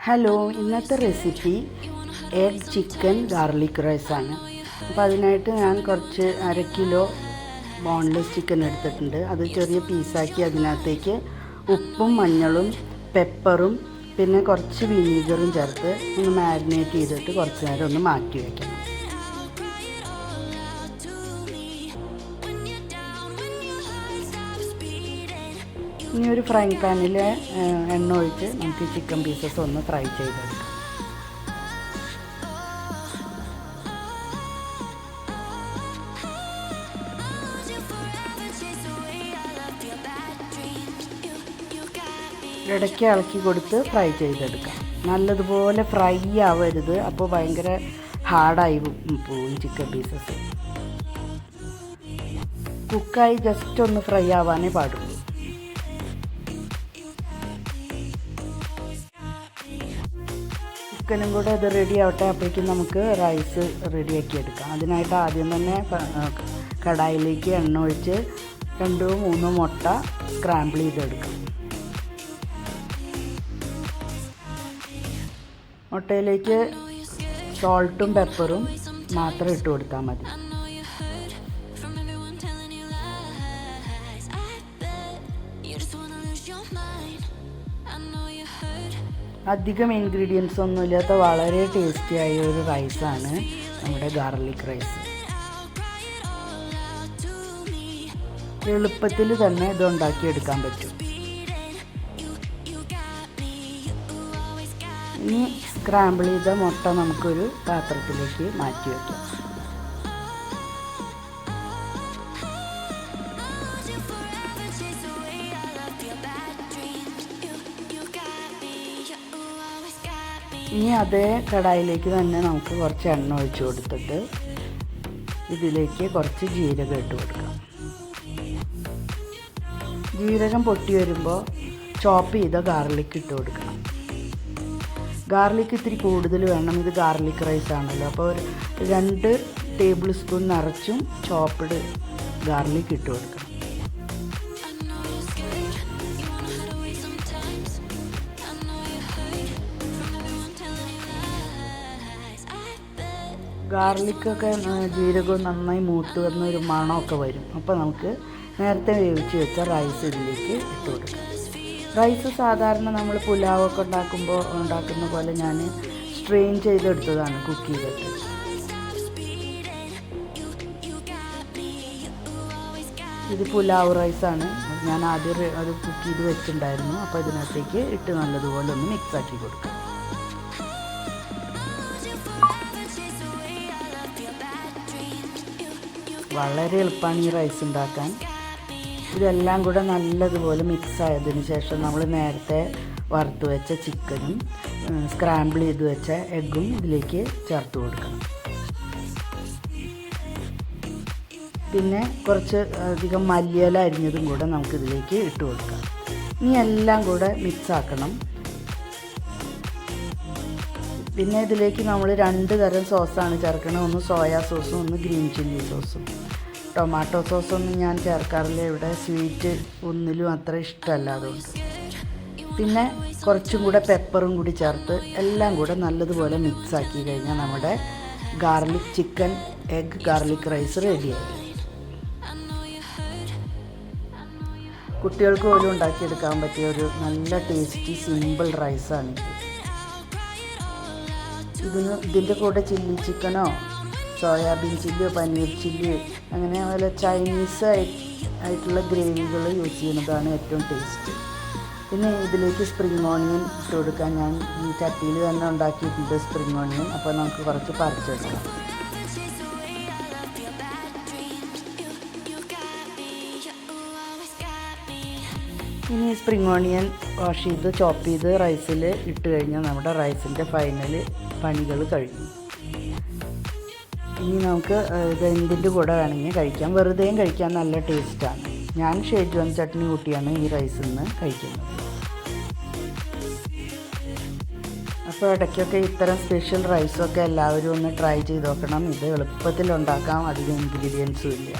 Hello, ഇന്നത്തെ recipe egg chicken garlic റൈസാണ്. അപ്പോൾ അതിനായിട്ട് ഞാൻ കുറച്ച് 1/2 കിലോ ബോൺലെസ് ചിക്കൻ എടുത്തിട്ടുണ്ട്. അത് ചെറിയ പീസാക്കി അതിനകത്തേക്ക് ഉപ്പും മഞ്ഞളും പെപ്പറും പിന്നെ കുറച്ച് വിനീഗറും ചേർത്ത് ഒന്ന് മാരിനേറ്റ് ചെയ്തിട്ട് കുറച്ച് നേരം ഒന്ന് മാറ്റി വയ്ക്കണം. ഇനി ഒരു ഫ്രൈങ് പാനിൽ എണ്ണ ഒഴിച്ച് നമുക്ക് ചിക്കൻ പീസസ് ഒന്ന് ഫ്രൈ ചെയ്തെടുക്കാം. ഇടയ്ക്ക് ഇളക്കി കൊടുത്ത് ഫ്രൈ ചെയ്തെടുക്കാം. നല്ലതുപോലെ ഫ്രൈ ആവരുത്, അപ്പോൾ ഭയങ്കര ഹാർഡായി പോയി ചിക്കൻ പീസസ്. കുക്കായി ജസ്റ്റ് ഒന്ന് ഫ്രൈ ആവാനേ പാടുള്ളൂ. ചിക്കനും കൂടെ ഇത് റെഡി ആവട്ടെ, അപ്പോഴേക്കും നമുക്ക് റൈസ് റെഡിയാക്കി എടുക്കാം. അതിനായിട്ട് ആദ്യം തന്നെ കടായിലേക്ക് എണ്ണ ഒഴിച്ച് 2-3 മുട്ട സ്ക്രാമ്പിൾ ചെയ്തെടുക്കാം. മുട്ടയിലേക്ക് സോൾട്ടും പെപ്പറും മാത്രം ഇട്ട് കൊടുത്താൽ മതി. അധികം ഇൻഗ്രീഡിയൻസ് ഒന്നുമില്ലാത്ത വളരെ ടേസ്റ്റിയായ ഒരു റൈസാണ് നമ്മുടെ ഗാർലിക് റൈസ്. എളുപ്പത്തിൽ തന്നെ ഇത് ഉണ്ടാക്കിയെടുക്കാൻ പറ്റും. ഇനി സ്ക്രാമ്പിൾ ചെയ്ത മുട്ട നമുക്കൊരു പാത്രത്തിലേക്ക് മാറ്റി വയ്ക്കാം. ഇനി അതേ കടായിലേക്ക് തന്നെ നമുക്ക് കുറച്ച് എണ്ണ ഒഴിച്ച് കൊടുത്തിട്ട് ഇതിലേക്ക് കുറച്ച് ജീരകം ഇട്ട് കൊടുക്കാം. ജീരകം പൊട്ടി വരുമ്പോൾ ചോപ്പ് ചെയ്ത ഗാർലിക് ഇട്ട് കൊടുക്കണം. ഗാർലിക് ഇത്തിരി കൂടുതൽ വേണം, ഇത് ഗാർലിക് റൈസ് ആണല്ലോ. അപ്പോൾ 2 ടേബിൾ സ്പൂൺ നിറച്ചും ചോപ്പ്ഡ് ഗാർലിക് ഇട്ട് കൊടുക്കണം. ഗാർലിക്കൊക്കെ ജീരകവും നന്നായി മൂത്ത് വന്ന ഒരു മണമൊക്കെ വരും. അപ്പോൾ നമുക്ക് നേരത്തെ വേവിച്ച് വെച്ച റൈസ് ഇതിലേക്ക് ഇട്ട് കൊടുക്കാം. റൈസ് സാധാരണ നമ്മൾ പുലാവൊക്കെ ഉണ്ടാക്കുന്ന പോലെ ഞാൻ സ്ട്രെയിൻ ചെയ്തെടുത്തതാണ് കുക്ക് ചെയ്തിട്ട്. ഇത് പുലാവ് റൈസാണ്. ഞാൻ ആദ്യം അത് കുക്ക് ചെയ്ത് വെച്ചിട്ടുണ്ടായിരുന്നു. അപ്പോൾ ഇതിനകത്തേക്ക് ഇട്ട് നല്ലതുപോലെ ഒന്ന് മിക്സാക്കി കൊടുക്കാം. വളരെ എളുപ്പമാണ് ഈ റൈസ് ഉണ്ടാക്കാൻ. ഇതെല്ലാം കൂടെ നല്ലതുപോലെ മിക്സ് ആയതിന് ശേഷം നമ്മൾ നേരത്തെ വറുത്ത് വെച്ച ചിക്കനും സ്ക്രാമ്പിൾ ചെയ്ത് വെച്ച എഗ്ഗും ഇതിലേക്ക് ചേർത്ത് കൊടുക്കണം. പിന്നെ കുറച്ച് അധികം മല്ലിയില അരിഞ്ഞതും കൂടെ നമുക്കിതിലേക്ക് ഇട്ട് കൊടുക്കാം. ഇനി എല്ലാം കൂടെ മിക്സ് ആക്കണം. പിന്നെ ഇതിലേക്ക് നമ്മൾ 2 തരം സോസാണ് ചേർക്കണം. ഒന്ന് സോയാ സോസും ഒന്ന് ഗ്രീൻ ചില്ലി സോസും. ടൊമാറ്റോ സോസൊന്നും ഞാൻ ചേർക്കാറില്ല. ഇവിടെ സ്വീറ്റ് ഒന്നിലും അത്ര ഇഷ്ടമല്ല, അതുകൊണ്ട്. പിന്നെ കുറച്ചും കൂടെ പെപ്പറും കൂടി ചേർത്ത് എല്ലാം കൂടെ നല്ലതുപോലെ മിക്സ് ആക്കി കഴിഞ്ഞാൽ നമ്മുടെ garlic chicken egg garlic rice റെഡിയായി. കുട്ടികൾക്ക് പോലും ഉണ്ടാക്കിയെടുക്കാൻ പറ്റിയ ഒരു നല്ല ടേസ്റ്റി സിമ്പിൾ റൈസാണിത്. ഇതിൻ്റെ കൂടെ ചില്ലി ചിക്കനോ സോയാബീൻ ചില്ലിയോ പനീർ ചില്ലിയോ അങ്ങനെ വല്ല ചൈനീസ് ആയിട്ടുള്ള ഗ്രേവികൾ യൂസ് ചെയ്യുന്നതാണ് ഏറ്റവും ടേസ്റ്റ്. പിന്നെ ഇതിലേക്ക് സ്പ്രിംഗ് ഓണിയൻ ഇട്ട് കൊടുക്കാൻ ഞാൻ ഈ ചട്ടിയിൽ തന്നെ ഉണ്ടാക്കിയിട്ടുണ്ട് സ്പ്രിംഗ് ഓണിയൻ. അപ്പോൾ നമുക്ക് കുറച്ച് പറിച്ചെടുക്കാം. ഇനി സ്പ്രിംഗ് ഓണിയൻ വാഷ് ചെയ്ത് ചോപ്പ് ചെയ്ത് റൈസിൽ ഇട്ട് കഴിഞ്ഞാൽ നമ്മുടെ റൈസിൻ്റെ ഫൈനൽ പണികൾ കഴിഞ്ഞു. ഇനി നമുക്ക് ഇത് എന്തിൻ്റെ കൂടെ വേണമെങ്കിൽ കഴിക്കാം. വെറുതെയും കഴിക്കാൻ നല്ല ടേസ്റ്റാണ്. ഞാൻ ഷേജ്വാൻ ചട്നി കൂട്ടിയാണ് ഈ റൈസിൽ നിന്ന് കഴിക്കുന്നത്. അപ്പോൾ ഇടയ്ക്കൊക്കെ ഇത്തരം സ്പെഷ്യൽ റൈസൊക്കെ എല്ലാവരും ഒന്ന് ട്രൈ ചെയ്ത് നോക്കണം. ഇത് എളുപ്പത്തിൽ ഉണ്ടാക്കാം, അധികം ഇൻഗ്രീഡിയൻസും ഇല്ല.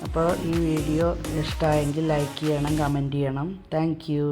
അപ്പോൾ ഈ വീഡിയോ ഇഷ്ടമായെങ്കിൽ ലൈക്ക് ചെയ്യണം, കമൻറ്റ് ചെയ്യണം. Thank you.